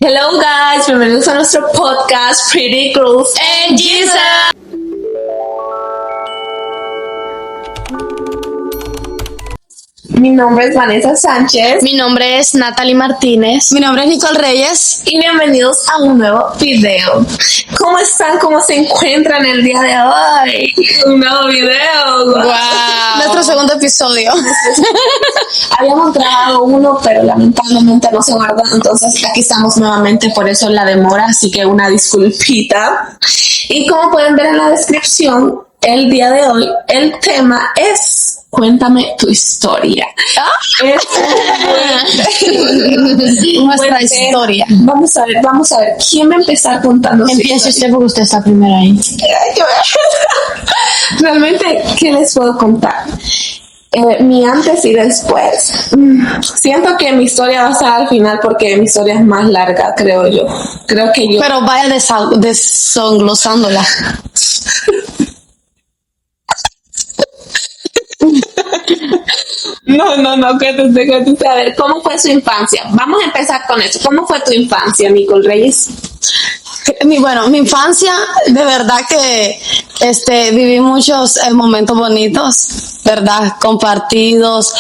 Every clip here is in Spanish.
Hello guys, bienvenidos a nuestro podcast Pretty Girls and Jesus. Mi nombre es Vanessa Sánchez. Mi nombre es Natalie Martínez. Mi nombre es Nicole Reyes. Y bienvenidos a un nuevo video. ¿Cómo están? ¿Cómo se encuentran el día de hoy? Un nuevo video. Wow. Nuestro segundo episodio. Habíamos grabado uno, pero lamentablemente no se guardó. Entonces aquí estamos nuevamente, por eso la demora. Así que una disculpita. Y como pueden ver en la descripción, el día de hoy el tema es cuéntame tu historia. Nuestra historia. Vamos a ver. ¿Quién va a empezar contando? Empiece usted porque usted está primero ahí. Realmente, ¿qué les puedo contar? Mi antes y después. Siento que mi historia va a estar al final porque mi historia es más larga, creo yo. Pero vaya desenglosándola. No, cuéntate. A ver, ¿cómo fue su infancia? Vamos a empezar con eso. ¿Cómo fue tu infancia, Nicole Reyes? Mi infancia, de verdad que viví muchos momentos bonitos, ¿verdad? Compartidos,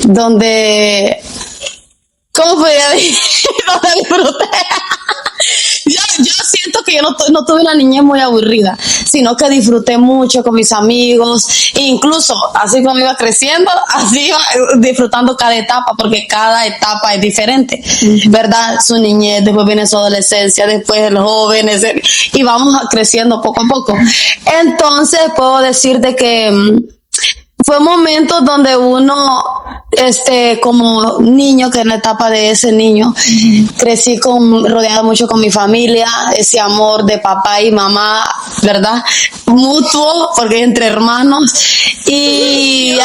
donde, ¿cómo podría decir? Donde disfruté. Yo siento que yo no tuve una niñez muy aburrida, sino que disfruté mucho con mis amigos, e incluso así como iba creciendo, así iba disfrutando cada etapa, porque cada etapa es diferente, ¿verdad? Su niñez, después viene su adolescencia, después los jóvenes, y vamos creciendo poco a poco. Entonces puedo decirte que fue momentos donde uno, como niño, que en la etapa de ese niño, crecí rodeado mucho con mi familia, ese amor de papá y mamá, ¿verdad? Mutuo, porque entre hermanos, y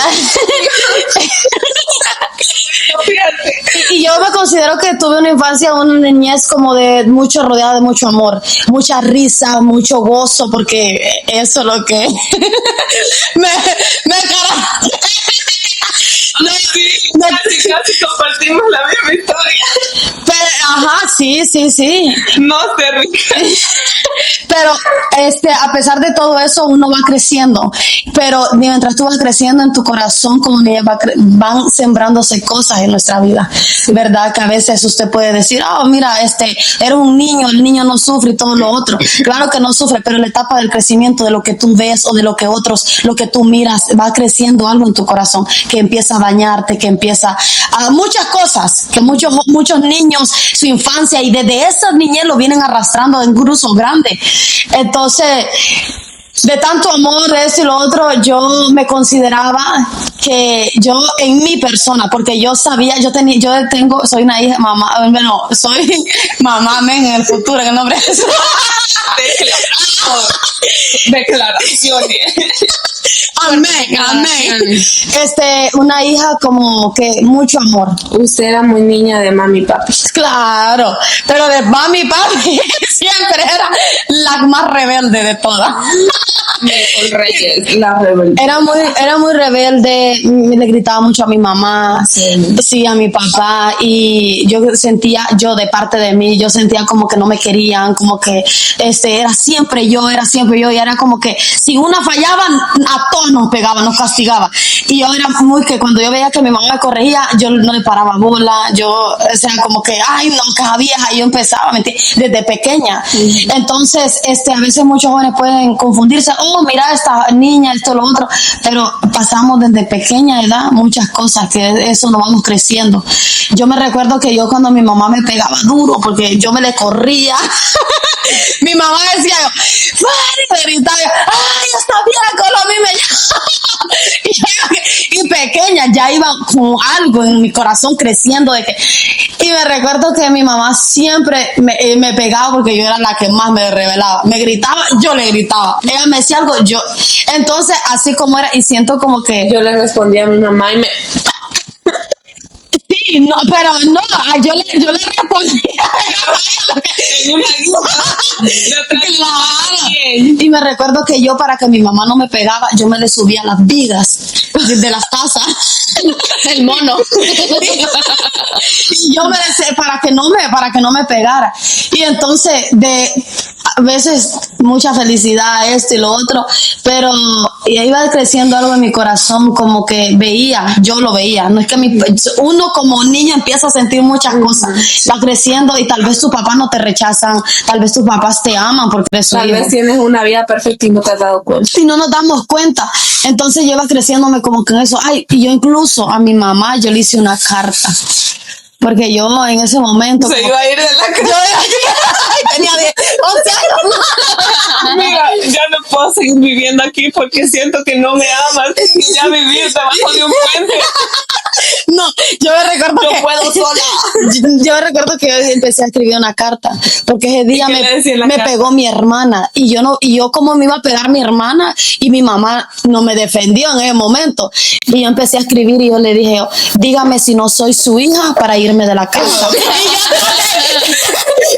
y yo me considero que tuve una infancia, una niñez como de mucho, rodeada de mucho amor, mucha risa, mucho gozo, porque eso es lo que me Casi compartimos la misma historia. Pero, sí. No sé, rica. Pero, a pesar de todo eso, uno va creciendo. Pero mientras tú vas creciendo en tu corazón, como van sembrándose cosas en nuestra vida, ¿verdad? Que a veces usted puede decir, mira, era un niño, el niño no sufre y todo lo otro. Claro que no sufre, pero en la etapa del crecimiento, de lo que tú ves o de lo que tú miras, va creciendo algo en tu corazón que empieza a dañarte, que empieza a muchas cosas, que muchos niños, su infancia, y desde esa niñez lo vienen arrastrando en cruzos grandes. Entonces, de tanto amor, de eso y lo otro, yo me consideraba que yo, en mi persona, porque yo sabía, soy una hija, soy mamá, en el futuro, en el nombre de Jesús. Declaraciones. Amén. Una hija como que mucho amor. Usted era muy niña de mami y papi. Claro, pero de mami y papi siempre era la más rebelde de todas. Nicole Reyes, la rebelde. Era muy rebelde, le gritaba mucho a mi mamá, sí, a mi papá, y yo de parte de mí, yo sentía como que no me querían, como que era siempre yo, y era como que si una fallaba, a todos nos pegaba, nos castigaba. Y yo era muy que cuando yo veía que mi mamá me corregía, yo no le paraba bola, como que, cada vieja, y yo empezaba a mentir desde pequeña. Entonces, a veces muchos jóvenes pueden confundirse, mira esta niña, esto, lo otro, pero pasamos desde pequeña edad muchas cosas, que eso nos vamos creciendo. Yo me recuerdo que yo cuando mi mamá me pegaba duro, porque yo me le corría, mi mamá decía, me gritaba, esta vieja con lo mismo. Y pequeña ya iba con algo en mi corazón creciendo y me recuerdo que mi mamá siempre me pegaba porque yo era la que más me rebelaba. Me gritaba, yo le gritaba. Ella me decía algo, entonces así como era, y siento como que yo le respondía a mi mamá y me... Sí, Sí, no, pero no, yo le respondía. En una guía. Claro. Y me recuerdo que yo, para que mi mamá no me pegaba, yo me le subía las vigas de las tazas. El mono. Y yo me decía para que no me pegara. Y entonces a veces mucha felicidad, esto y lo otro, pero iba creciendo algo en mi corazón, como que yo lo veía, no es que uno como niño empieza a sentir muchas cosas, va creciendo y tal vez tus papás no te rechazan, tal vez tus papás te aman porque eres su Tal hijo. vez tienes una vida perfecta y no te has dado cuenta. Si no nos damos cuenta, entonces yo iba creciéndome como que en eso. Y yo incluso a mi mamá yo le hice una carta, porque yo en ese momento Se iba a ir de la casa. yo tenía 11 años. Mira, ya no puedo seguir viviendo aquí porque siento que no me amas y ya vivir debajo de un puente. No, yo me recuerdo Yo que puedo sola. yo recuerdo que yo empecé a escribir una carta, porque ese día qué le decía en la me carta? pegó mi hermana y yo como me iba a pegar mi hermana y mi mamá no me defendió en ese momento. Y yo empecé a escribir y yo le dije, dígame si no soy su hija para irme de la casa.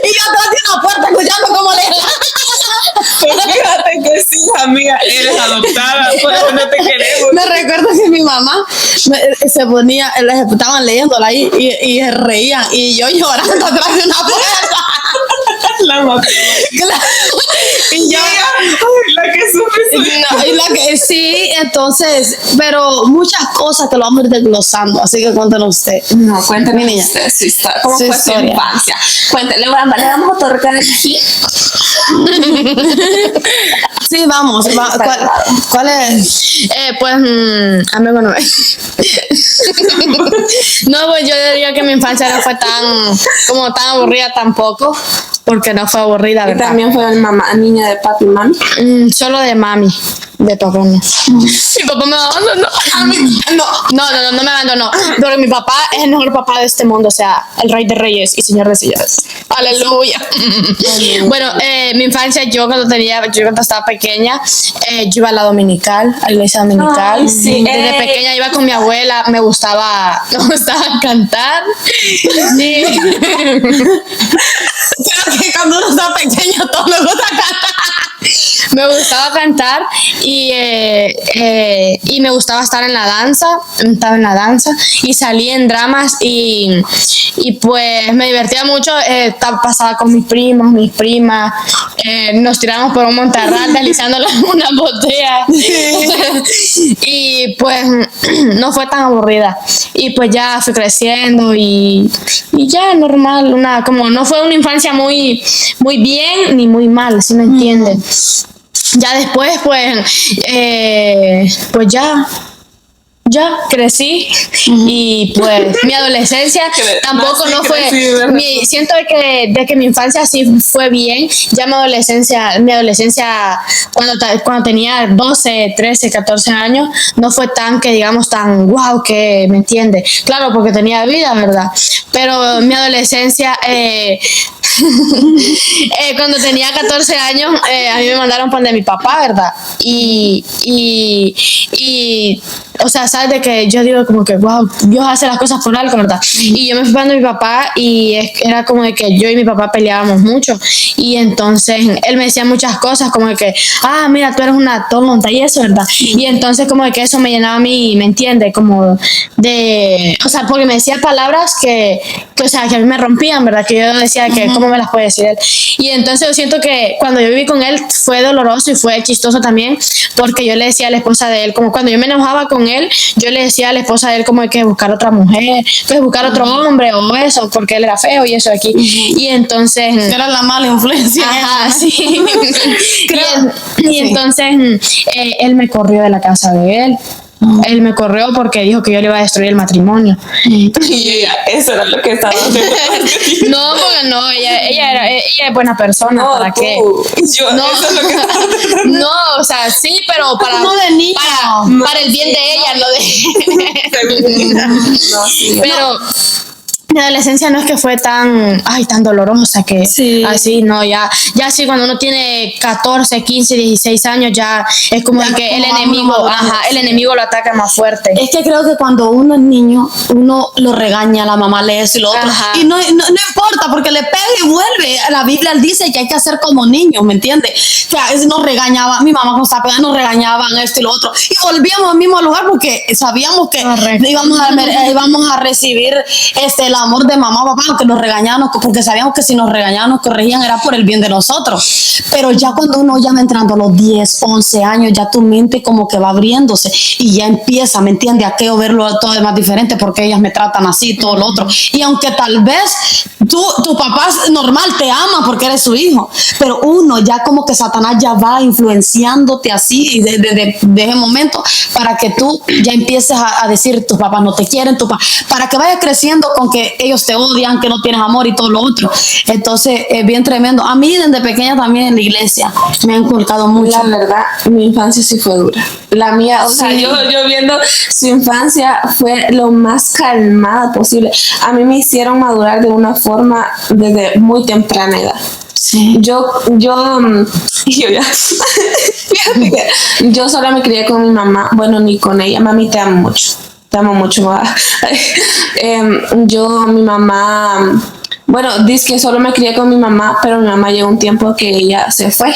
Y yo atrás de una puerta escuchando cómo le... Pues fíjate que sí, amiga, eres adoptada, por eso no te queremos. Me recuerdo que mi mamá se ponía, les estaban leyéndola ahí y se reían y yo llorando atrás de una puerta. La mamá. Claro. Y yo, Ay, la que sufre soy yo. no, y la que sí, entonces, pero muchas cosas que lo vamos a ir desglosando, así que cuéntenos usted. No, cuéntame Mi niña. usted su historia. ¿Cómo Su fue su historia. infancia? Cuéntale, le damos otorgar aquí. Sí, vamos. ¿Cuál es? Pues, amigo, no. No, pues yo diría que mi infancia no fue tan aburrida tampoco, porque no fue aburrida, Y ¿verdad? también fue mamá, niña de papi y mami. Solo de mami, de papá no. Mi papá me abandonó. No me abandonó. Porque mi papá es el mejor papá de este mundo, o sea, el rey de reyes y señor de señores. Aleluya. Bueno, mi infancia, yo cuando estaba pequeña, yo iba a la dominical, a la iglesia dominical. Ay, sí. Desde pequeña iba con mi abuela, me gustaba cantar. Sí. Creo que cuando uno está pequeño todo le gusta cantar. Me gustaba cantar y me gustaba estar en la danza, estaba en la danza y salí en dramas y pues me divertía mucho, pasaba con mis primos, mis primas, nos tiramos por un montarral deslizando una botella y pues no fue tan aburrida y pues ya fui creciendo y ya normal, como no fue una infancia muy bien ni muy mal, ¿sí me entienden? Ya después, pues ya crecí y pues mi adolescencia tampoco no fue, siento de que mi infancia sí fue bien, ya mi adolescencia cuando tenía 12, 13, 14 años no fue tan que digamos tan wow que me entiende, claro porque tenía vida, ¿verdad? Pero mi adolescencia cuando tenía 14 años a mí me mandaron pan de mi papá, ¿verdad? Y o sea, sabes de que yo digo como que wow, Dios hace las cosas por algo, ¿verdad? Y yo me fui pan de mi papá y era como de que yo y mi papá peleábamos mucho y entonces él me decía muchas cosas como de que mira, tú eres una tonta y eso, ¿verdad? Y entonces como de que eso me llenaba a mí, ¿me entiendes? Como de, o sea, porque me decía palabras que o sea, que a mí me rompían, ¿verdad? Que yo decía que cómo me las puede decir él. Y entonces yo siento que cuando yo viví con él fue doloroso y fue chistoso también, porque yo le decía a la esposa de él, como cuando yo me enojaba con él, yo le decía a la esposa de él como hay que buscar otra mujer, que buscar otro hombre o eso, porque él era feo y eso de aquí. Y entonces... Era la mala influencia. Ajá, sí. Y entonces él me corrió de la casa de él. Él me corrió porque dijo que yo le iba a destruir el matrimonio. Y ella, eso era lo que estaba haciendo. No, porque no, ella es buena persona, No, ¿para tú. qué? Yo, No, eso es lo que estaba haciendo. no, o sea, sí, pero No de niño. para el bien de ella, no de... No, sí, Pero mi adolescencia no es que fue tan dolorosa que Sí. así, no, ya sí cuando uno tiene 14, 15, 16 años ya es como Ya que como el va uno enemigo, madurando, el enemigo lo ataca más fuerte. Es que creo que cuando uno es niño, uno lo regaña, la mamá le eso y lo otro. Ajá. Y no importa, porque le pega y vuelve. La Biblia dice que hay que hacer como niños, ¿me entiendes? Que a veces nos regañaba, mi mamá nos estaba pegando, nos regañaban esto y lo otro. Y volvíamos al mismo lugar porque sabíamos que Correcto. íbamos a recibir el amor de mamá o papá, aunque nos regañaban, porque sabíamos que si nos regañaban, nos corregían, era por el bien de nosotros. Pero ya cuando uno ya va entrando a los 10, 11 años, ya tu mente como que va abriéndose y ya empieza, ¿me entiendes? A qué o verlo todo de más diferente porque ellas me tratan así, todo lo otro. Y aunque tal vez tu papá es normal, te ama porque eres su hijo, pero uno ya como que Satanás ya va influenciándote así desde ese momento para que tú ya empieces a decir tus papás no te quieren, para que vayas creciendo con que ellos te odian, que no tienes amor y todo lo otro. Entonces es bien tremendo. A mí desde pequeña también en la iglesia me han inculcado mucho. La verdad, mi infancia sí fue dura. La mía, o sea, yo viendo su infancia fue lo más calmada posible. A mí me hicieron madurar de una forma desde muy temprana edad. Sí. Yo ya, fíjate que yo solo me crié con mi mamá, bueno, ni con ella. Mami, te amo mucho, mamá. Mi mamá, bueno, dice que solo me crié con mi mamá, pero mi mamá llegó un tiempo que ella se fue.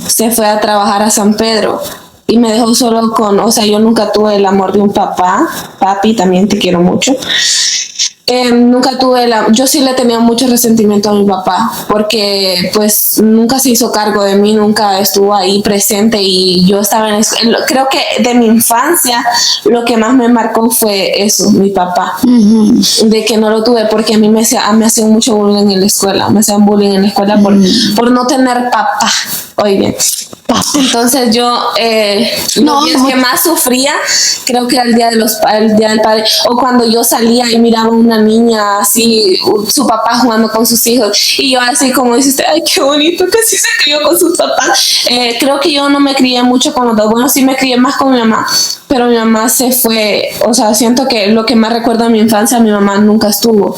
Se fue a trabajar a San Pedro y me dejó solo o sea, yo nunca tuve el amor de un papá. Papi, también te quiero mucho. Nunca tuve yo sí le tenía mucho resentimiento a mi papá porque pues nunca se hizo cargo de mí, nunca estuvo ahí presente y yo estaba creo que de mi infancia lo que más me marcó fue eso, mi papá, de que no lo tuve porque a mí me hacían mucho bullying en la escuela, por no tener papá. Oye, entonces yo los días que más sufría creo que era el día del padre, o cuando yo salía y miraba a una niña así, su papá jugando con sus hijos y yo así como dice usted, ay qué bonito que sí se crió con sus papás. Creo que yo no me crié mucho con los dos, bueno sí me crié más con mi mamá, pero mi mamá se fue, o sea, siento que lo que más recuerdo de mi infancia, mi mamá nunca estuvo,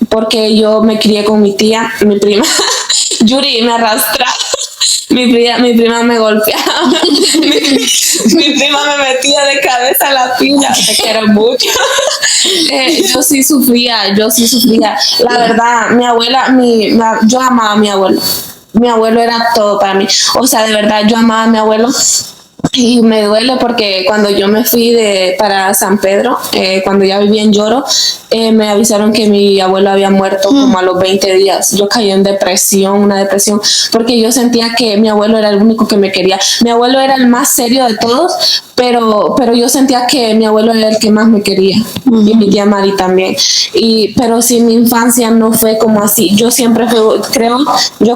porque yo me crié con mi tía, mi prima. Yuri me arrastraba, mi prima me golpeaba, mi prima me metía de cabeza a la pila, te quiero mucho. Yo sí sufría. La verdad, mi abuela, yo amaba a mi abuelo. Mi abuelo era todo para mí. O sea, de verdad, yo amaba a mi abuelo. Y me duele porque cuando yo me fui para San Pedro, cuando ya vivía en Lloro, me avisaron que mi abuelo había muerto como a los 20 días. Yo caí en una depresión, porque yo sentía que mi abuelo era el único que me quería. Mi abuelo era el más serio de todos, pero yo sentía que mi abuelo era el que más me quería, y mi tía Mari también. Pero si mi infancia no fue como así, yo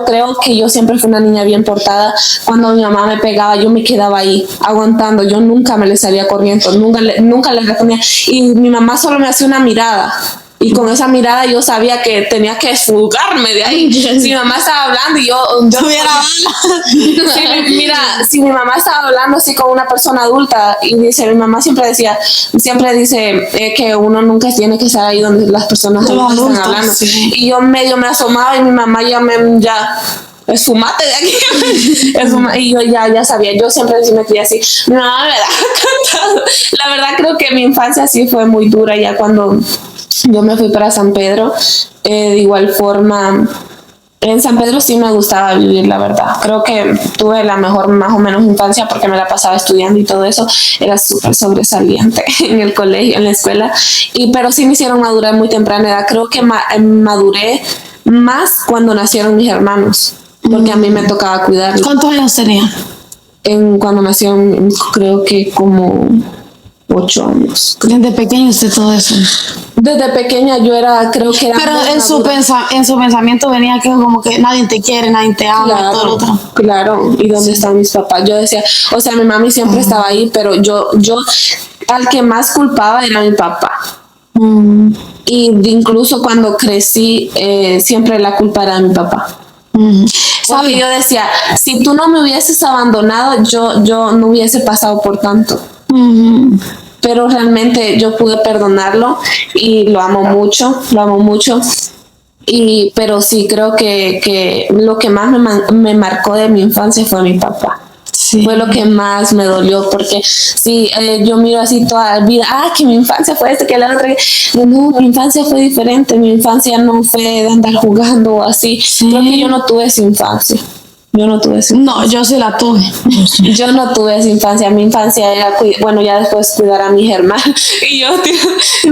creo que yo siempre fui una niña bien portada. Cuando mi mamá me pegaba, yo me quedaba ahí aguantando, yo nunca me le salía corriendo, nunca le respondía, y mi mamá solo me hacía una mirada. Y con esa mirada yo sabía que tenía que fugarme de ahí. Si mi mamá estaba hablando y yo tuviera si mi mamá estaba hablando así con una persona adulta, y mi mamá siempre dice que uno nunca tiene que estar ahí donde las personas adultas están hablando. Sí. Y yo medio me asomaba y mi mamá esfumate de aquí. Y yo ya sabía, yo siempre me quería así. Mi mamá me daba cantado. La verdad creo que mi infancia sí fue muy dura ya cuando yo me fui para San Pedro. De igual forma, en San Pedro sí me gustaba vivir, la verdad. Creo que tuve la mejor más o menos infancia porque me la pasaba estudiando y todo eso. Era súper sobresaliente en el colegio, en la escuela. Pero sí me hicieron madurar muy temprana edad. Creo que maduré más cuando nacieron mis hermanos, porque a mí me tocaba cuidarlos. ¿Cuántos años tenía? Cuando nacieron, creo que como 8 años. Desde pequeño usted todo eso. Desde pequeña yo creo que era. Pero en su pensamiento venía que como que nadie te quiere, nadie te ama, todo lo otro. Claro, ¿y dónde están mis papás? Yo decía, o sea, mi mami siempre estaba ahí, pero yo al que más culpaba era mi papá. Y incluso cuando crecí, siempre la culpa era de mi papá. Porque yo decía, si tú no me hubieses abandonado, yo no hubiese pasado por tanto. pero realmente yo pude perdonarlo y lo amo mucho, pero sí creo que lo que más me marcó de mi infancia fue mi papá. Sí. Fue lo que más me dolió, porque sí, yo miro así toda la vida, que mi infancia fue que la otra. No, mi infancia fue diferente, mi infancia no fue de andar jugando o así. Creo que yo no tuve esa infancia. No, yo sí la tuve. Yo no tuve esa infancia. Mi infancia era, ya después cuidar a mis hermanos. Y yo,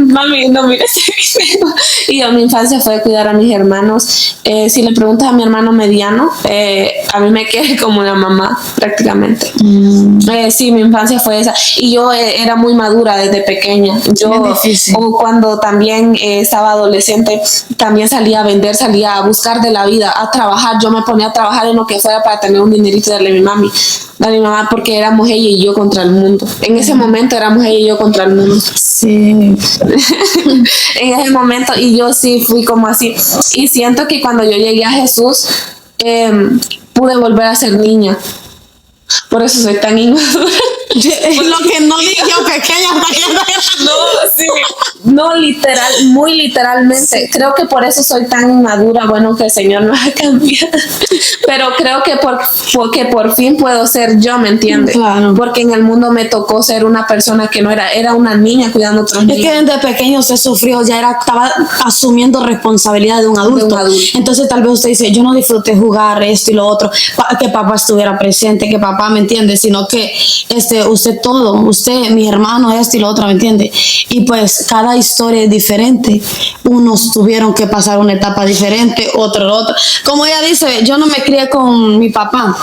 mami, no mires ese video. Y yo, mi infancia fue cuidar a mis hermanos. Si le preguntas a mi hermano mediano, a mí me quedé como una mamá, prácticamente. Sí, mi infancia fue esa. Y yo era muy madura desde pequeña. O cuando también estaba adolescente, también salía a vender, salía a buscar de la vida, a trabajar. Yo me ponía a trabajar en lo que fuera para tener un dinerito y darle a mi mamá, porque éramos ella y yo contra el mundo. En ese momento éramos ella y yo contra el mundo. Sí. En ese momento, y yo sí fui como así. Y siento que cuando yo llegué a Jesús, pude volver a ser niña. Por eso soy tan inmadura. Lo que no dije yo pequeña. No, literal, muy literalmente. Sí. Creo que por eso soy tan inmadura. Bueno, que el Señor me va a cambiar. Pero creo que porque por fin puedo ser yo, ¿me entiendes? Claro. Porque en el mundo me tocó ser una persona que no era una niña cuidando a otros niños. Es que desde pequeño se sufrió, estaba asumiendo responsabilidad de un adulto. Entonces tal vez usted dice, yo no disfruté jugar esto y lo otro, que papá estuviera presente, que papá, ¿me entiende? Sino que usted, mis hermanos, esto y lo otro, ¿me entiende? Y pues cada historia es diferente. Unos tuvieron que pasar una etapa diferente, otro. Como ella dice, yo no me crié con mi papá.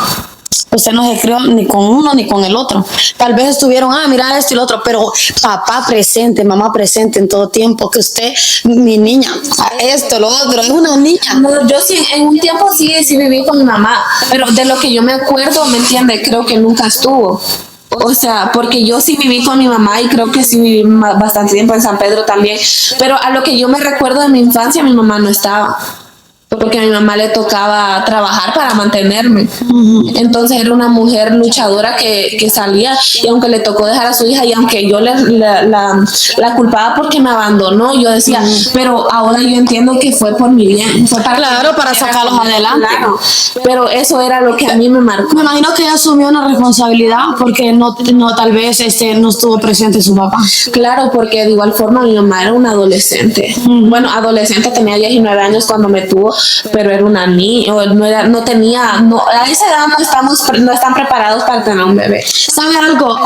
Usted no se crió ni con uno ni con el otro. Tal vez estuvieron, mira esto y lo otro, pero papá presente, mamá presente en todo tiempo, que usted, mi niña, esto, lo otro, es una niña. No, yo sí, en un tiempo sí viví con mi mamá, pero de lo que yo me acuerdo, ¿me entiende? Creo que nunca estuvo. O sea, porque yo sí viví con mi mamá y creo que sí viví bastante tiempo en San Pedro también, pero a lo que yo me recuerdo de mi infancia, mi mamá no estaba. Porque a mi mamá le tocaba trabajar para mantenerme. Entonces era una mujer luchadora que salía, y aunque le tocó dejar a su hija, y aunque yo la culpaba porque me abandonó, yo decía, pero ahora yo entiendo que fue por mi bien, fue para sacarlos adelante. Claro, pero eso era lo que a mí me marcó. Me imagino que ella asumió una responsabilidad porque no tal vez no estuvo presente su papá. Claro, porque de igual forma mi mamá era una adolescente. Bueno, adolescente, tenía 19 años cuando me tuvo, pero era una niña, a esa edad no están preparados para tener un bebé. ¿Sabe algo?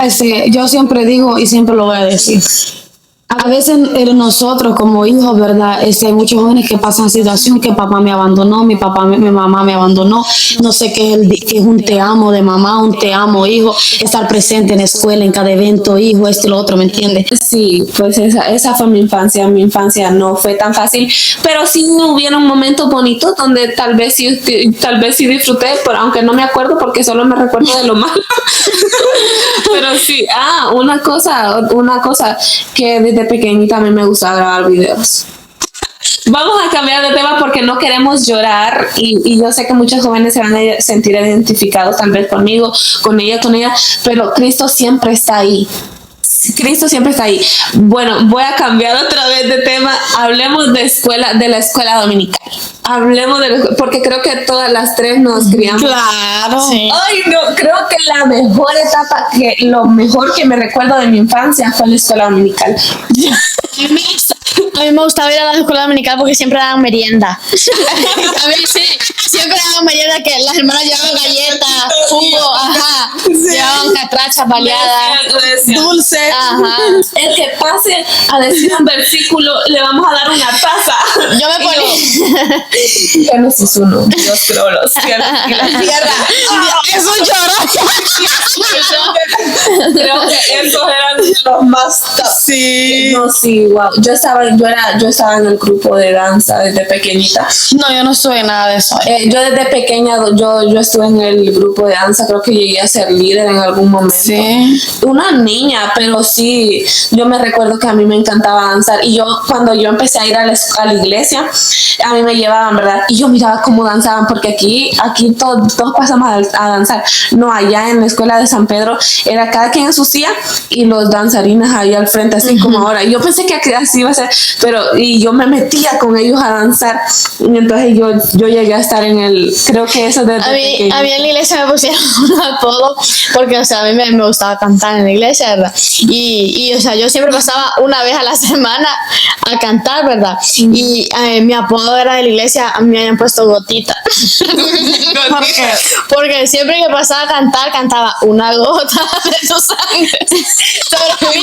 Yo siempre digo y siempre lo voy a decir. A veces nosotros como hijos, ¿verdad? Hay muchos jóvenes que pasan situación que papá me abandonó, mi mamá me abandonó, no sé qué es un te amo de mamá, un te amo hijo, estar presente en la escuela, en cada evento, hijo, esto y lo otro, ¿me entiendes? Sí, pues esa fue mi infancia no fue tan fácil, pero sí hubieron momentos bonitos donde tal vez sí disfruté, pero aunque no me acuerdo porque solo me recuerdo de lo malo. Pero sí, una cosa que desde pequeñita a mí me gustaba grabar videos. Vamos a cambiar de tema porque no queremos llorar y yo sé que muchos jóvenes se van a sentir identificados tal vez conmigo, con ella, pero Cristo siempre está ahí. Bueno, voy a cambiar otra vez de tema. Hablemos de la escuela dominical. Porque creo que todas las tres nos criamos. Claro. Sí. Ay, no, creo que la mejor etapa, lo mejor que me recuerdo de mi infancia fue la escuela dominical. A mí me gustaba ir a la escuela dominical porque siempre daban merienda. A mí sí, siempre daban merienda, que las hermanas llevaban galletas, jugo, llevaban catrachas baleadas, dulce. El que pase a decir un versículo, le vamos a dar una taza. Yo me ponía Génesis 1, Dios creó los cielos y la tierra. Es un llorón. Creo que esos eran los más top. Sí. No, sí, wow. Yo estaba en el grupo de danza desde pequeñita. No, yo no estuve en nada de eso. Yo desde pequeña, yo estuve en el grupo de danza, creo que llegué a ser líder en algún momento. Sí. Una niña, pero sí, yo me recuerdo que a mí me encantaba danzar, y cuando yo empecé a ir a la iglesia, a mí mí me llevaban, ¿verdad? Y yo miraba cómo danzaban, porque aquí todos pasamos a danzar. No, allá en la escuela de San Pedro era cada quien en su silla y los danzarines ahí al frente, así como ahora. Yo pensé que así iba a ser, y yo me metía con ellos a danzar. Y entonces yo llegué a estar en el, creo que eso de... A mí en la iglesia me pusieron un apodo porque, o sea, a mí me gustaba cantar en la iglesia, ¿verdad? Y o sea, yo siempre pasaba una vez a la semana a cantar, ¿verdad? Y mi apodo era de la iglesia, a mí me habían puesto Gotita. ¿Por qué? Porque siempre que pasaba a cantar, cantaba una gota de tu sangre sobre mí.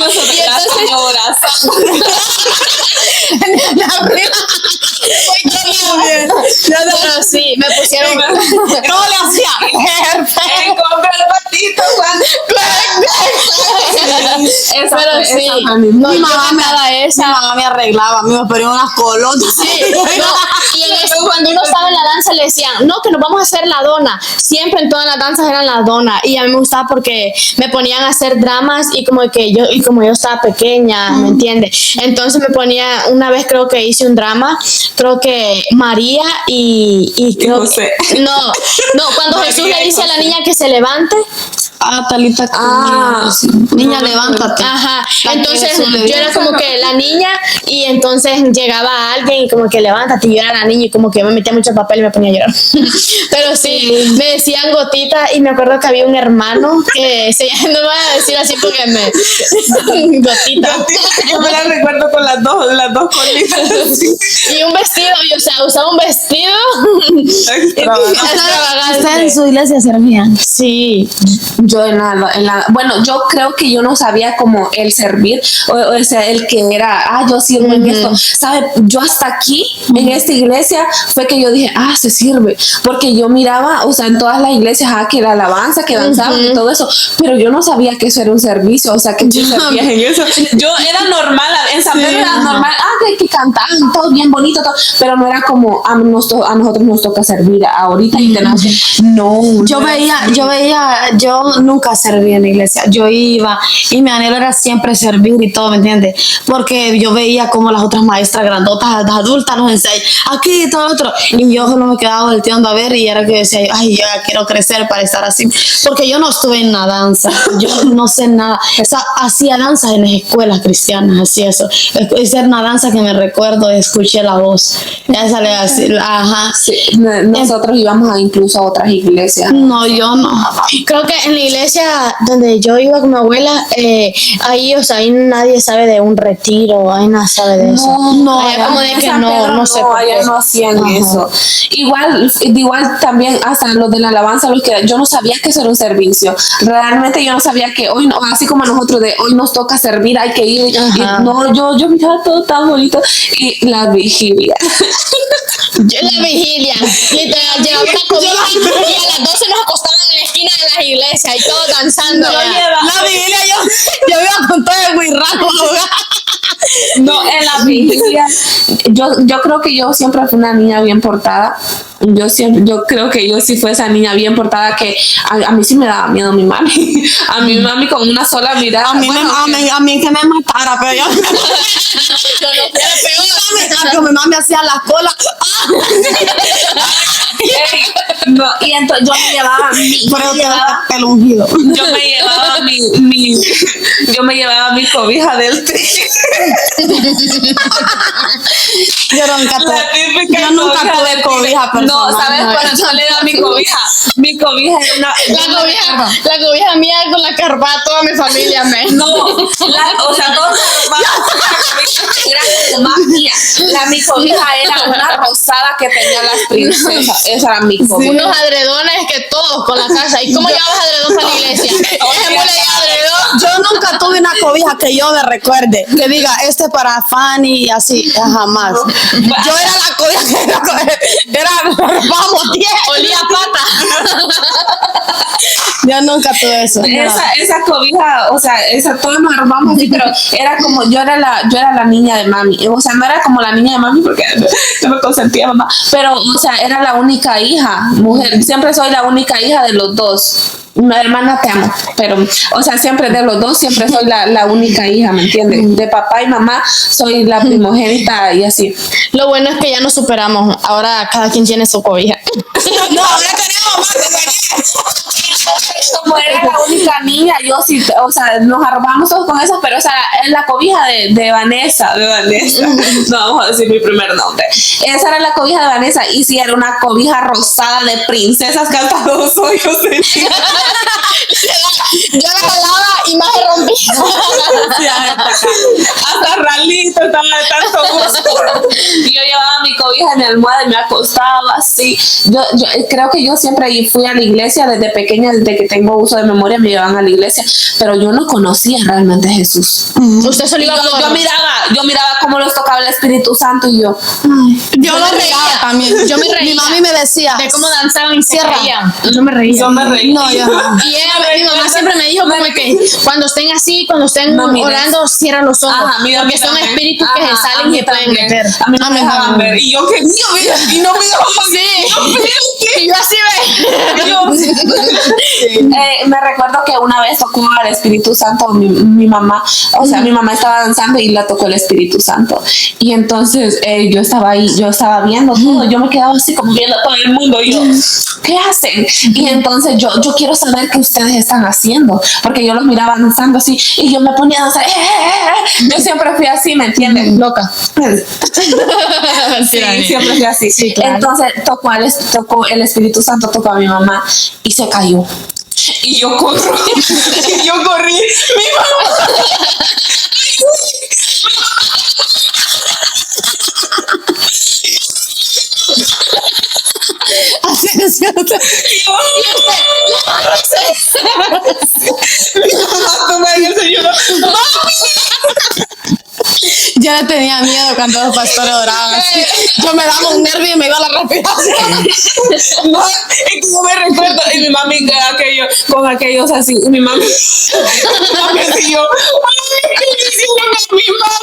Y pero sí, me pusieron... ¿Cómo le hacía? Perfecto. Compra el patito, Juan. Pero sí, No, mi mi mamá me daba Mi esa. mamá me arreglaba, a mí me ponía unas colotas. Sí, no, y en eso, cuando uno estaba en la danza le decían, no, que nos vamos a hacer la dona. Siempre en todas las danzas eran la dona. Y a mí me gustaba porque me ponían a hacer dramas y como yo estaba pequeña, ¿me entiendes? Entonces me ponía, una vez creo que hice un drama, creo que María y creo José. que, no, cuando María Jesús le y dice a la José. niña que se levante. Talita, niña, levántate. Ajá, La que entonces Jesús le yo dijo. era como que la niña y entonces llegaba alguien y como que levántate y yo era la niña y como que yo me metía mucho papel y me ponía a llorar. Pero sí, me decían Gotita y me acuerdo que había un hermano que no me voy a decir así porque Gotita. Yo me la recuerdo con las dos colitas. Y un vestido, o sea, usaba un vestido extravagante. ¿Ustedes en su iglesia servían? Sí. Yo bueno, yo creo que yo no sabía como el servir, o sea, el que era, yo sirvo en esto, ¿sabe? Yo hasta aquí, en esta iglesia, fue que yo dije, se sirve, porque yo miraba, o sea, en todas las iglesias, que la alabanza, que danzaban y todo eso, pero yo no sabía que eso era un servicio, o sea, que tú servías en eso. Yo era normal, en San Pedro era normal, que cantaban, todo bien bonito, todo, pero no era como, a nosotros nos toca servir ahorita y tenemos que, Yo nunca serví en la iglesia. Yo iba y mi anhelo era siempre servir y todo, ¿me entiendes? Porque yo veía como las otras maestras grandotas, las adultas nos enseñan aquí y todo lo otro. Y yo solo me quedaba volteando a ver y era que decía, yo ya quiero crecer para estar así. Porque yo no estuve en la danza. Yo no sé nada. O sea, hacía danza en las escuelas cristianas, así eso. Esa era una danza que me recuerdo y escuché la voz. Esa le hacía, ajá. Sí, nosotros íbamos incluso a otras iglesias. No, yo no. Creo que en la iglesia donde yo iba con mi abuela, ahí, o sea, ahí nadie sabe de un retiro, ahí nadie sabe de eso. No, Allá como de que San Pedro no sé por allá qué. no hacían Ajá. eso. Igual también hasta los de la alabanza, yo no sabía que eso era un servicio. Realmente yo no sabía que hoy, así como a nosotros de hoy nos toca servir, hay que ir. Y no, yo miraba todo tan bonito. Y la vigilia. Yo en la vigilia, literal, llevaba una cobija y a las 12 nos acostaban en la esquina de las iglesias y todos danzando. La vigilia yo iba con todo el guirraco. No, en la vigilia, yo creo que yo siempre fui una niña bien portada. Yo creo que yo sí fui esa niña bien portada que a mí sí me daba miedo mi mami. A mi mami con una sola mirada. A mí que me matara, pero yo que mi mami hacía la cola. Y entonces yo me llevaba pelo ungido. yo me llevaba mi cobija del té. Yo nunca tuve cobija personal. No, ¿sabes por eso le da mi cobija? Mi cobija era una... La cobija mía con la carpa toda mi familia No, o sea, todos era como más mía. Mi cobija era una rosada que tenía las princesas. Esa era mi cobija. unos adredones que todos con la casa. ¿Y cómo llevabas adredón para la iglesia? Yo nunca tuve una cobija que yo me recuerde, que diga, para Fanny y así, jamás. Yo era la cobija que era vamos, 10. Olía a pata. Yo nunca tuve eso. Esa cobija, o sea, todos nos armamos así, pero era como, yo era la niña de mami. O sea, no era como la niña de mami porque yo me consentía mamá, pero, o sea, era la única hija, mujer. Siempre soy la única hija de los dos. hermana, te amo, pero, o sea, siempre de los dos, siempre soy la única hija, ¿me entiendes? De papá y mamá soy la primogénita y así. Lo bueno es que ya nos superamos. Ahora cada quien tiene su cobija. No, ahora tenemos más Como era la única niña, yo sí, o sea, nos arropamos todos con eso, pero o sea, es la cobija de Vanessa, no vamos a decir mi primer nombre. Esa era la cobija de Vanessa, y sí, era una cobija rosada de princesas que hasta los hoyos tenía. Yo la jalaba y más se rompía. Hasta ralito estaba de tanto gusto. Y yo llevaba mi cobija en mi almohada y me acostaba así. Yo creo que yo siempre fui a la iglesia desde pequeña, desde que tengo uso de memoria me llevaban a la iglesia, pero yo no conocía realmente a Jesús. Usted solo iba por... yo miraba cómo los tocaba el Espíritu Santo y yo, Yo me reía también. Yo me reía. Mi mami me decía, de cómo danzaban y se Cierra. reían. Yo me reía. yo me reí. no, yo Y mi mamá siempre me dijo como que cuando estén así, cuando estén No mires. orando, cierra los ojos. Ajá, mira, porque son también. espíritus que Ajá, se a salen mí y se pueden también. meter. A mí no me dejaban también. ver. Y yo que y no me dejaban Sí. Y yo así me recuerdo que una vez tocó al Espíritu Santo mi mamá, o sea, mi mamá estaba danzando y la tocó el Espíritu Santo. Y entonces yo estaba ahí, yo estaba viendo todo, yo me quedaba así como viendo a todo el mundo y yo, ¿qué hacen? Y entonces yo quiero saber qué ustedes están haciendo, porque yo los miraba danzando así y yo me ponía a danzar. Yo siempre fui así, ¿me entienden? loca. Sí, siempre fui así. Sí, claro. Entonces tocó el Espíritu Santo, tocó a mi mamá y se cayó. Y yo corrí, mi mamá. así es cierto. Mi mamá toma en el Señor. Yo le tenía miedo cuando los pastores oraban así. Yo me daba un nervio y me iba a la respiración. No, es que yo me recuerdo y mi mami con aquellos así, y mi mami así yo, ay, ¿qué hicieron a mi mamá?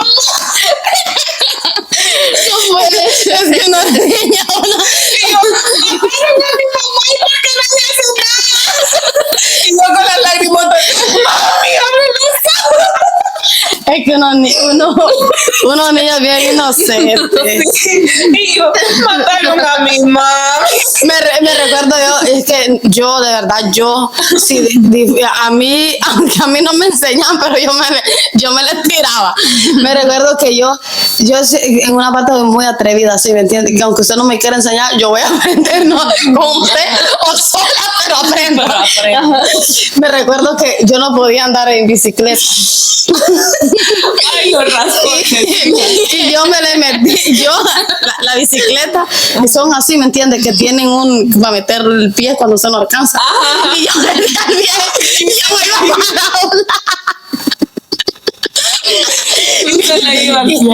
No puede ser que una niña, Y yo, mataron a mi mamá y por qué no me hace nada. Y yo con las lágrimas, mami, abre los ojos. es que unos niños bien inocentes. Y yo, mataron a mi mamá. Me recuerdo yo, es que yo de verdad, sí, a mí, aunque a mí no me enseñan, pero yo me les tiraba. Me recuerdo que yo en una parte muy atrevida, ¿sí me entiende? Que aunque usted no me quiera enseñar, yo voy a aprender, no con usted o sola, pero aprendo. Me recuerdo que yo no podía andar en bicicleta. Ay, los raspones. Y yo me le metí, la bicicleta, que son así, ¿me entiendes? Que tienen para meter el pie cuando se no alcanza. Ajá. Y yo me metí al pie y yo me iba para un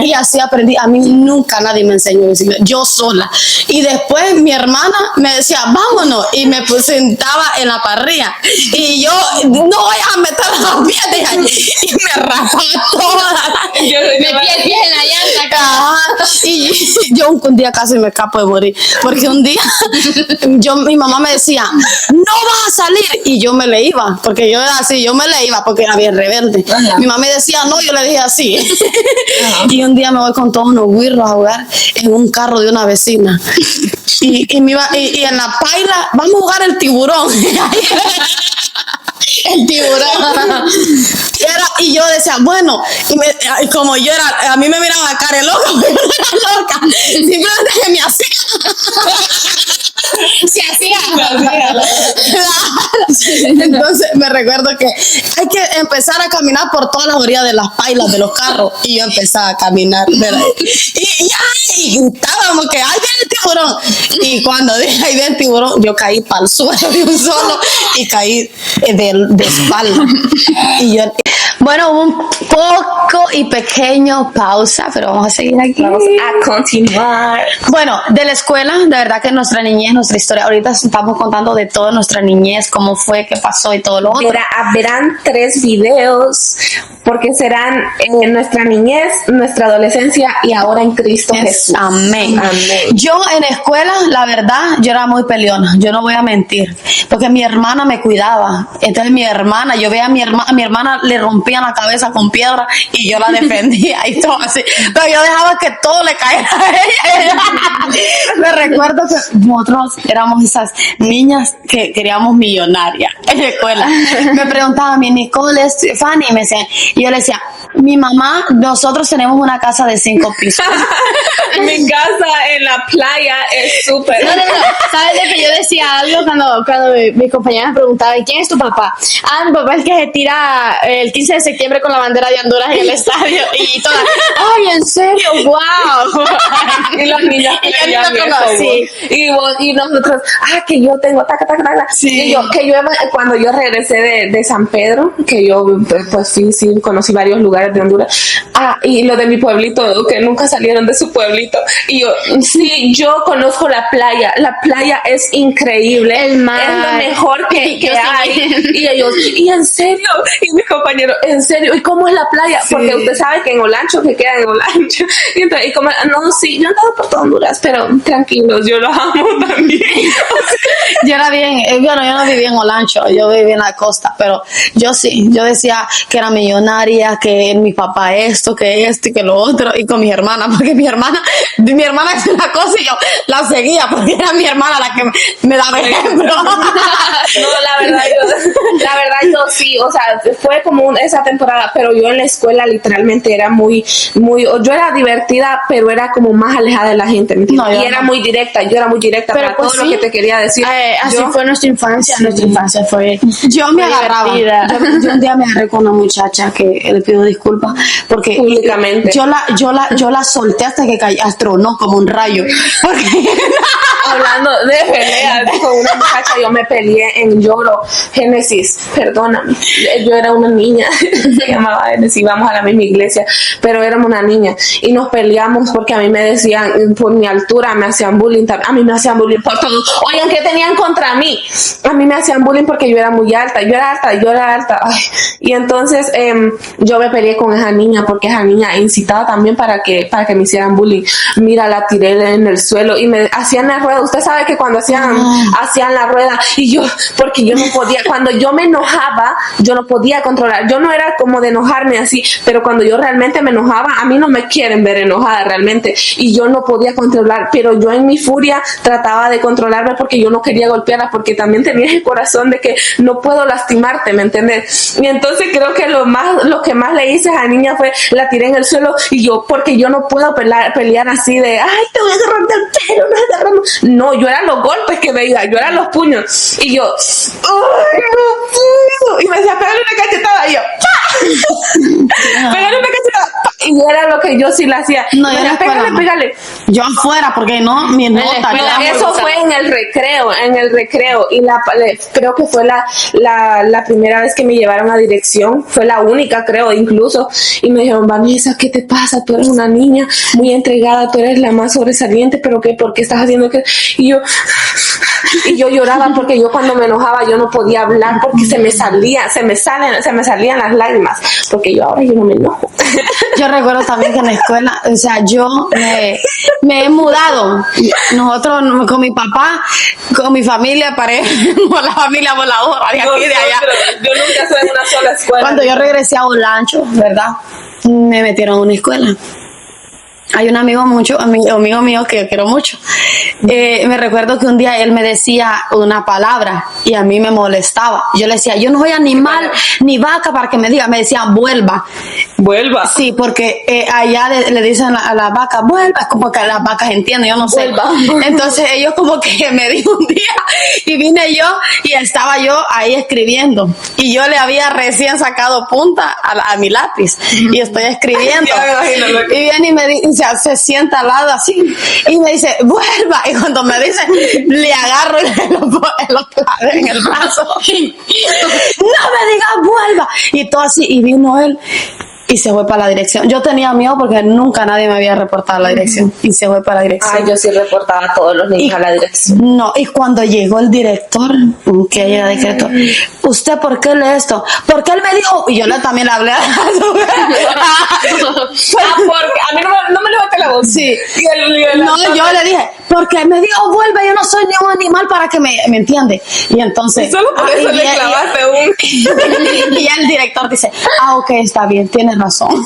y así aprendí. A mí nunca nadie me enseñó bicicleta, yo sola. Y después mi hermana me decía, vámonos, y me sentaba en la parrilla y yo no voy a meter los pies y me rapaba toda. Me pie en la llanta. Ajá. Y yo un día casi me escapo de morir, porque un día mi mamá me decía, no vas a salir, y yo me le iba, porque yo era así, yo me le iba porque era bien rebelde. Ajá. Mi mamá me decía no, yo le dije así. Y un día me voy con todos unos güirros a jugar en un carro de una vecina y en la paila vamos a jugar el tiburón. El tiburón. Y yo decía, bueno, y como yo era, a mí me miraban a cara de loca, pero no era loca, simplemente que me hacía. Se hacía. Entonces me recuerdo que hay que empezar a caminar por todas las orillas de las pailas de los carros, y yo empezaba a caminar, ¿verdad? Y gritábamos que ahí viene el tiburón, y cuando dije ahí viene el tiburón, yo caí para el suelo de un solo y caí de espalda. Y yo, bueno, hubo un poco y pequeño pausa, pero vamos a seguir aquí. Vamos a continuar. Bueno, de la escuela, de verdad que nuestra niñez, nuestra historia, ahorita estamos contando de toda nuestra niñez, cómo fue, qué pasó y todo lo otro. Verán 3 videos porque serán nuestra niñez, nuestra adolescencia y ahora en Cristo Jesús. Amén. Amén. Yo en escuela, la verdad, yo era muy peleona, yo no voy a mentir, porque mi hermana me cuidaba. Entonces yo veía a mi hermana le rompían la cabeza con piedra y yo la defendía y todo así. Pero yo dejaba que todo le cayera a ella. Me recuerdo que nosotros éramos esas niñas que queríamos millonarias en la escuela. Me preguntaban, mi Nicole, Fanny, y me decían, y yo le decía, mi mamá, nosotros tenemos una casa de 5 pisos. Mi casa en la playa es súper. No. ¿Sabes de que yo decía algo cuando mi compañera me preguntaba, ¿y quién es tu papá? Mi papá es el que se tira el 15 de septiembre con la bandera de Honduras en el estadio y todas, ¡ay, en serio! ¡Wow! Y los niños y yo ni lo conocí. Y nosotros, que yo tengo taca. Sí. Y cuando yo regresé de San Pedro, que yo pues sí conocí varios lugares de Honduras, y los de mi pueblito que nunca salieron de su pueblito, y yo conozco la playa es increíble, el mar es lo mejor que hay. Y ellos, y en serio, y mis compañeros, en serio, ¿y cómo es la playa? Sí. Porque usted sabe que en Olancho, que queda en Olancho, y entonces, yo he andado por todo Honduras, pero tranquilos, yo los amo también. Yo era bien, yo no vivía en Olancho, yo vivía en la costa, pero yo decía que era millonaria, que mi papá esto, que esto y que lo otro, y con mi hermana, porque mi hermana es una cosa y yo la seguía porque era mi hermana la que me daba ejemplo. No, la verdad yo sí, o sea, fue como esa temporada, pero yo en la escuela literalmente era muy, yo era divertida, pero era como más alejada de la gente, ¿me entiendes? No, y era muy directa, pero para pues todo lo que te quería decir. Así fue nuestra infancia, fue Yo me agarraba. divertida. Yo un día me agarré con una muchacha que le pido disculpas porque Públicamente. yo la solté hasta que tronó como un rayo. Porque Hablando de peleas con una muchacha, yo me peleé en Lloro, Génesis, perdóname, yo era una niña, se llamaba Génesis, íbamos a la misma iglesia, pero éramos una niña y nos peleamos porque a mí me decían, por mi altura me hacían bullying, a mí me hacían bullying por todo. Oigan, ¿qué tenían contra mí? A mí me hacían bullying porque yo era muy alta, yo era alta. Ay. Y entonces yo me peleé con esa niña porque esa niña incitaba también para que me hicieran bullying. Mira, la tiré en el suelo y me hacían la rueda. Usted sabe que cuando hacían la rueda y porque yo no podía, cuando yo me enojaba, yo no podía controlar. Yo no era como de enojarme así, pero cuando yo realmente me enojaba, a mí no me quieren ver enojada realmente y yo no podía controlar, pero yo en mi furia trataba de controlarme porque yo no quería golpearla, porque también tenía el corazón de que no puedo lastimarte, ¿me entiendes? Y entonces creo que lo que más le hice a esa niña fue la tiré en el suelo y porque yo no puedo pelear así de, ay, te voy a agarrar del pelo, no agarramos. No, yo eran los golpes que veía, yo eran los puños y yo, ay, no puedo. Y me decía, pégale una cachetada y yo, ¡pah! Pégale una cachetada, ¡pah! Y era lo que yo sí la hacía. No, yo decía, pégale. Yo afuera, porque no, mi nota. Eso fue en el recreo y creo que fue la primera vez que me llevaron a dirección, fue la única creo incluso, y me dijeron, Vanessa, ¿qué te pasa? Tú eres una niña muy entregada, tú eres la más sobresaliente, pero ¿por qué estás haciendo que? Y yo lloraba porque yo cuando me enojaba yo no podía hablar porque se me salían las lágrimas, porque ahora yo no me enojo. Yo recuerdo también que en la escuela, o sea, yo me he mudado. Nosotros con mi papá, con mi familia, por la familia voladora de aquí y de allá. Yo nunca estuve en una sola escuela. Cuando yo regresé a Olancho, ¿verdad? Me metieron a una escuela. Hay un amigo mío que yo quiero mucho. Me recuerdo que un día él me decía una palabra y a mí me molestaba. Yo le decía, yo no soy animal ni vaca para que me diga. Me decían, vuelva. ¿Vuelva? Sí, porque allá le dicen a la vaca, vuelva. Es como que las vacas entienden, yo no sé. Vuelva. Entonces ellos como que me dijo un día y vine yo y estaba yo ahí escribiendo. Y yo le había recién sacado punta a mi lápiz y estoy escribiendo. Y viene y me dice, se sienta al lado así y me dice, vuelva. Y cuando me dice, le agarro en el brazo. No me digas vuelva. Y todo así, y vino él y se fue para la dirección. Yo tenía miedo porque nunca nadie me había reportado a la dirección y se fue para la dirección. Ay, yo sí reportaba a todos los niños a la dirección. No, y cuando llegó el director, que ella era director, ¿usted por qué lee esto? Porque él me dijo, y yo también le hablé a Porque a mí no me levante la voz. Sí. No, Yo le dije, porque me dijo, vuelve, yo no soy ni un animal para que me entiende. Y entonces... Solo por eso le clavaste un... Y ya el director dice, ok, está bien, tienes razón.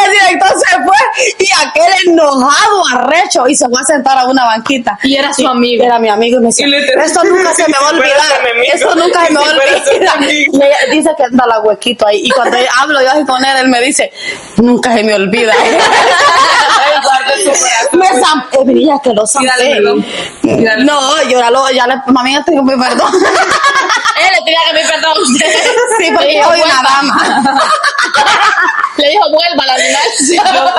El director se fue y aquel enojado, arrecho, y se fue a sentar a una banquita. Y era su amigo. Era mi amigo y me decía, esto nunca se me va a olvidar. Esto nunca se me va a olvidar. Y ella dice que anda la huequito ahí. Y cuando hablo yo así con él me dice, nunca se me olvida. Me brilla que lo zampé. No, ya le, mami, ya tengo mi perdón. Ella le tenía que pedir perdón a usted. Sí, porque yo soy una dama. Le dijo, vuelva la final.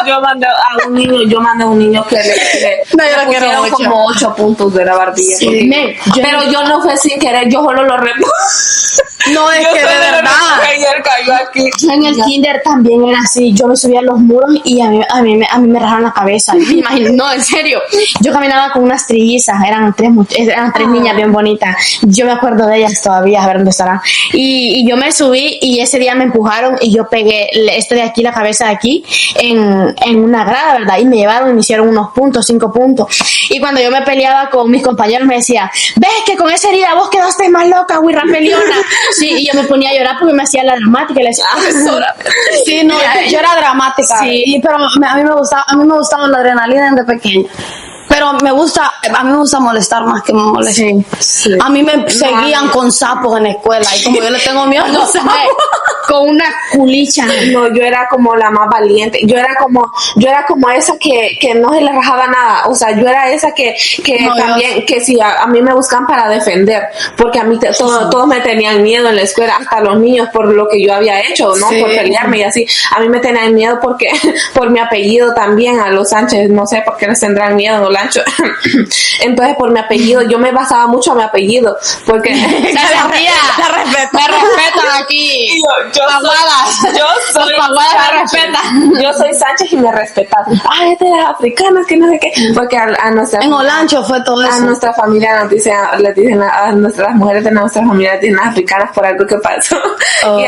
Yo mandé a un niño que le No, yo lo quiero pusieron mucho. como 8 puntos de la barbilla. Sí. Pero yo no fue sin querer, yo solo lo No, es que de verdad. Ayer cayó aquí. En el kinder también era así. Yo me subía a los muros y a mí me rajaron la cabeza. Me imagino, no, en serio. Yo caminaba con unas trillizas, eran tres niñas bien bonitas. Yo me acuerdo de ellas todavía, a ver dónde estarán. Y yo me subí y ese día me empujaron y yo pegué de aquí, la cabeza de aquí, en una grada, ¿verdad? Y me llevaron y me hicieron unos puntos, 5 puntos. Y cuando yo me peleaba con mis compañeros me decía, ves que con esa herida vos quedaste más loca, güey, rapeliona. Sí, y yo me ponía a llorar porque me hacía la dramática y le decía, profesora. Sí, no, yo era dramática. Sí. Pero a mí me gustaba la adrenalina desde pequeña. Pero a mí me gusta molestar más que me molesten. Sí. A mí me seguían con sapos en la escuela y como yo le tengo miedo a los sapos. Con una culicha. No, yo era como la más valiente. Yo era como esa que no se le rajaba nada. O sea, yo era esa que No, también, que si a mí me buscan para defender, porque a mí todos me tenían miedo en la escuela, hasta los niños por lo que yo había hecho, ¿no? Sí. Por pelearme y así. A mí me tenían miedo porque por mi apellido también, a los Sánchez, no sé por qué les tendrán miedo, no Lancho. Entonces, por mi apellido, yo me basaba mucho a mi apellido, porque Me respetan aquí. Yo soy Sánchez y me respetan. Ah, es de las africanas, que no sé qué. Porque a nuestra En Olancho fue todo a eso. nuestra familia les dicen a nuestras mujeres de nuestra familia les dicen las africanas por algo que pasó. Oh. Y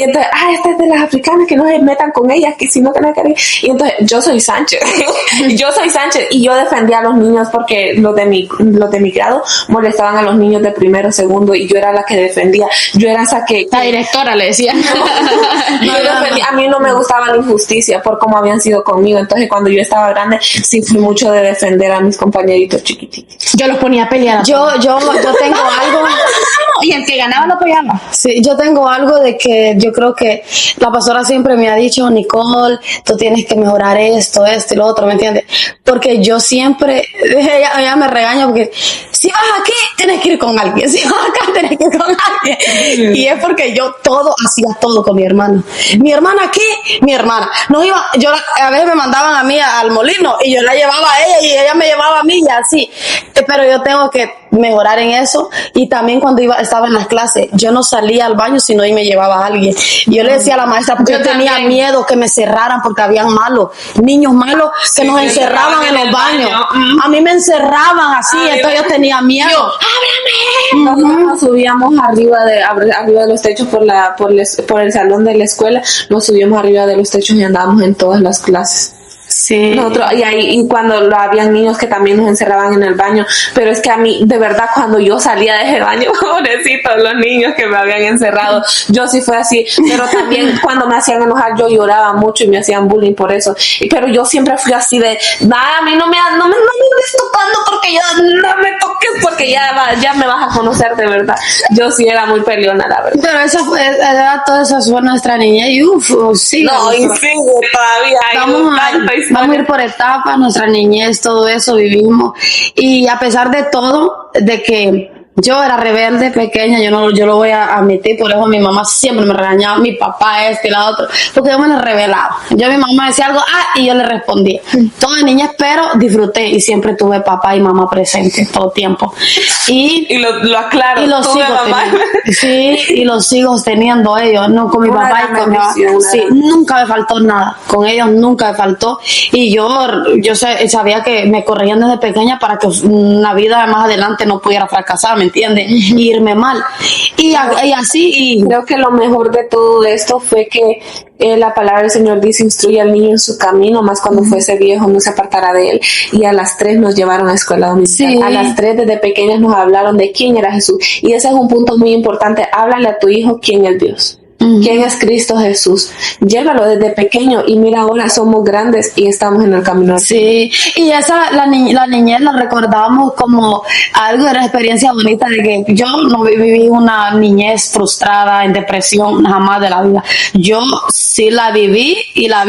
entonces, esta es de las africanas, que no se metan con ellas, que si no que no querer. Y entonces, yo soy Sánchez. Yo soy Sánchez y yo defendía a los niños porque los de mi grado molestaban a los niños de primero, segundo y yo era la que defendía. Yo era esa que La directora le decía. yo defendía. A mí no me gustaba la injusticia por cómo habían sido conmigo. Entonces, cuando yo estaba grande, sí fui mucho de defender a mis compañeritos chiquititos. Yo los ponía a pelear. Yo tengo algo. Y el que ganaba lo apoyaba. Sí, yo tengo algo de que yo creo que la pastora siempre me ha dicho, Nicole, tú tienes que mejorar esto y lo otro, ¿me entiendes? Porque yo siempre, ella me regaña porque si vas aquí, tienes que ir con alguien, si vas acá, tienes que ir con alguien. Y es porque yo hacía todo con mi hermano. Mi hermana aquí, mi hermana. A veces me mandaban a mí al molino y yo la llevaba a ella y ella me llevaba a mí y así. Pero yo tengo que mejorar en eso. Y también cuando estaba en las clases, yo no salía al baño sino y me llevaba a alguien. Y yo le decía a la maestra porque yo tenía miedo que me cerraran porque habían niños malos que nos encerraban en los baños. A mí me encerraban así, entonces yo tenía miedo. Nosotros nos subíamos arriba de los techos por el salón de la escuela, nos subíamos arriba de los techos y andábamos en todas las clases. Sí. Nosotros, y cuando habían niños que también nos encerraban en el baño, pero es que a mí, de verdad, cuando yo salía de ese baño, pobrecitos los niños que me habían encerrado, yo sí fue así, pero también cuando me hacían enojar yo lloraba mucho y me hacían bullying por eso, pero yo siempre fui así de, a mí no me estés tocando porque ya no me toques porque ya me vas a conocer de verdad. Yo sí era muy peleona, la verdad. Pero todo eso fue nuestra niña y sí. No, y sigue todavía. Vamos a ir por etapas, nuestra niñez, todo eso vivimos. Y a pesar de todo, de que Yo era rebelde pequeña, yo lo voy a admitir, por eso mi mamá siempre me regañaba, mi papá y la otra, porque yo me lo rebelaba. Yo mi mamá decía algo, y yo le respondía. Toda niñez, pero disfruté y siempre tuve papá y mamá presentes todo el tiempo. Y lo aclaro. y lo sigo teniendo. Sí, y lo sigo teniendo ellos, no con mi papá y con mi mamá. Sí, nunca me faltó nada, con ellos nunca me faltó. Y yo sabía que me corrían desde pequeña para que una vida más adelante no pudiera fracasar, ¿me entiendes? Y irme mal. Y así. Y creo que lo mejor de todo esto fue que la palabra del Señor dice: instruye al niño en su camino, más cuando fuese viejo no se apartará de él. Y a las 3 nos llevaron a escuela dominical. Sí. A las 3 desde pequeñas nos hablaron de quién era Jesús. Y ese es un punto muy importante. Háblale a tu hijo quién es Dios. ¿Quién es Cristo Jesús? Llévalo desde pequeño y mira, ahora somos grandes y estamos en el camino. Sí, y la niñez la recordamos como algo de la experiencia bonita de que yo no viví una niñez frustrada, en depresión, jamás de la vida. Yo sí la viví y la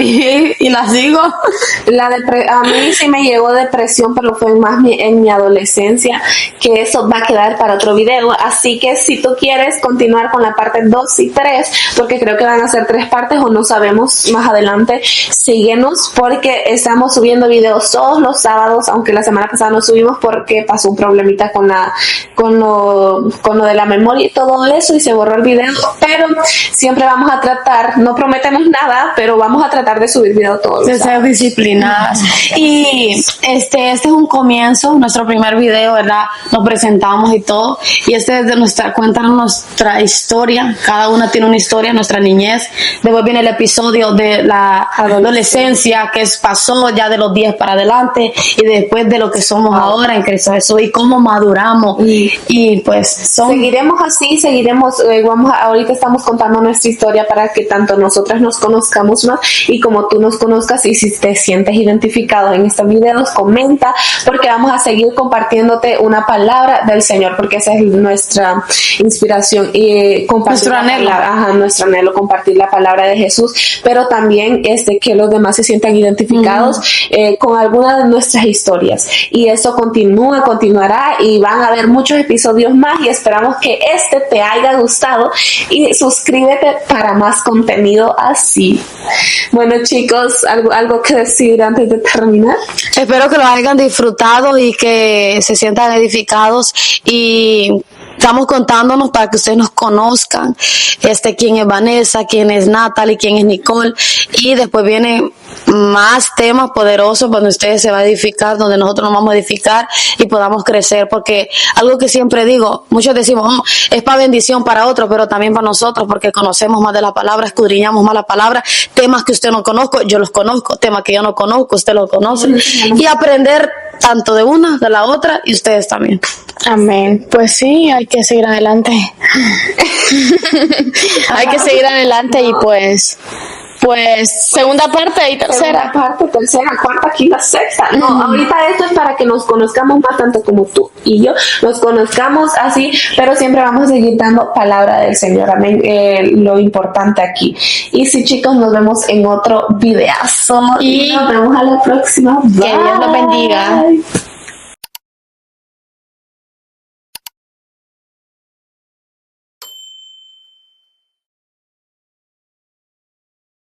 sigo. A mí sí me llegó depresión, pero fue más en mi adolescencia, que eso va a quedar para otro video. Así que si tú quieres continuar con la parte 2 y 3, porque creo que van a ser 3 partes o no sabemos más adelante, síguenos porque estamos subiendo videos todos los sábados, aunque la semana pasada no subimos porque pasó un problemita con lo de la memoria y todo eso y se borró el video, pero siempre vamos a tratar, no prometemos nada, pero vamos a tratar de subir video todos de ser disciplinadas. Y este es un comienzo, nuestro primer video, ¿verdad? Nos presentamos y todo, y es de cuéntanos nuestra historia, cada una tiene una historia, nuestra niñez, después viene el episodio de la adolescencia que pasó ya de los 10 para adelante, y después de lo que somos ahora en Cristo Jesús y cómo maduramos, y pues seguiremos así, ahorita estamos contando nuestra historia para que tanto nosotras nos conozcamos más y como tú nos conozcas, y si te sientes identificado en estos videos, comenta, porque vamos a seguir compartiéndote una palabra del Señor, porque esa es nuestra inspiración y compartir nuestro anhelo, compartir la palabra de Jesús, pero también que los demás se sientan identificados con alguna de nuestras historias, y eso continuará y van a haber muchos episodios más, y esperamos que te haya gustado, y suscríbete para más contenido así. Bueno, chicos, algo que decir antes de terminar. Espero que lo hayan disfrutado y que se sientan edificados, y estamos contándonos para que ustedes nos conozcan, quién es Vanessa, quién es Natalie, quién es Nicole, y después vienen más temas poderosos donde ustedes se van a edificar, donde nosotros nos vamos a edificar y podamos crecer, porque algo que siempre digo, muchos decimos, es para bendición para otros, pero también para nosotros, porque conocemos más de la palabra, escudriñamos más la palabra, temas que usted no conozco, yo los conozco, temas que yo no conozco, usted los conoce, y aprender tanto de una, de la otra, y ustedes también. Amén. Pues sí, hay que seguir adelante. Hay que seguir adelante y pues segunda parte y tercera. Segunda parte, tercera, cuarta, quinta, sexta. No, ahorita esto es para que nos conozcamos más, tanto como tú y yo nos conozcamos así, pero siempre vamos a seguir dando palabra del Señor. Amén. Lo importante aquí. Y sí, chicos, nos vemos en otro videazo y nos vemos a la próxima. Bye. Que Dios los bendiga.